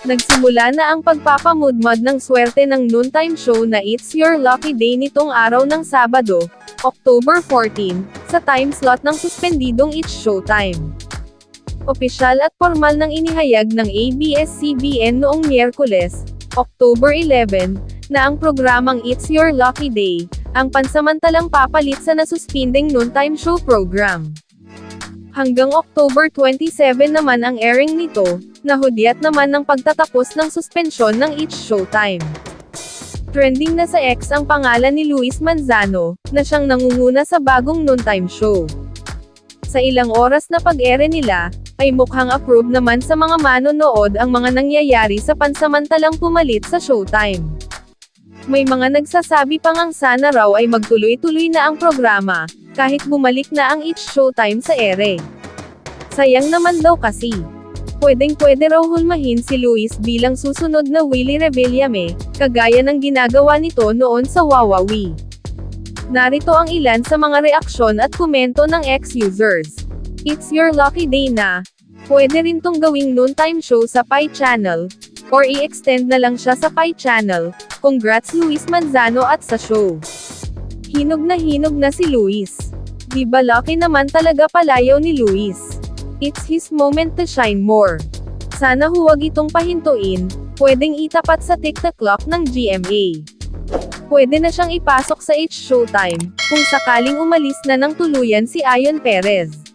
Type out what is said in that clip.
Nagsimula na ang pagpapamudmod ng swerte ng noontime show na It's Your Lucky Day nitong araw ng Sabado, October 14, sa time slot ng suspendidong It's Showtime. Opisyal at formal nang inihayag ng ABS-CBN noong Miyerkules, October 11, na ang programang It's Your Lucky Day, ang pansamantalang papalit sa nasuspinding noontime show program. Hanggang October 27 naman ang airing nito, na hudyat naman ng pagtatapos ng suspensyon ng It's Showtime. Trending na sa X ang pangalan ni Luis Manzano, na siyang nangunguna sa bagong noontime show. Sa ilang oras na pag-ere nila, ay mukhang approve naman sa mga manonood ang mga nangyayari sa pansamantalang pumalit sa Showtime. May mga nagsasabi pang ang sana raw ay magtuloy-tuloy na ang programa, kahit bumalik na ang It's Showtime sa ere. Sayang naman daw kasi. Pwedeng-pwede raw hulmahin si Luis bilang susunod na Willie Revillame, kagaya ng ginagawa nito noon sa Wawawi. Narito ang ilan sa mga reaksyon at komento ng ex-users. It's Your Lucky Day na. Pwede rin tong gawing noontime show sa Pi Channel, or i-extend na lang siya sa Pi Channel. Congrats Luis Manzano at sa show. Hinog na si Luis. Di ba lucky naman talaga palayaw ni Luis? It's his moment to shine more. Sana huwag itong pahintuin, pwedeng itapat sa TikTok clock ng GMA. Pwede na siyang ipasok sa It's Showtime, kung sakaling umalis na ng tuluyan si Ion Perez.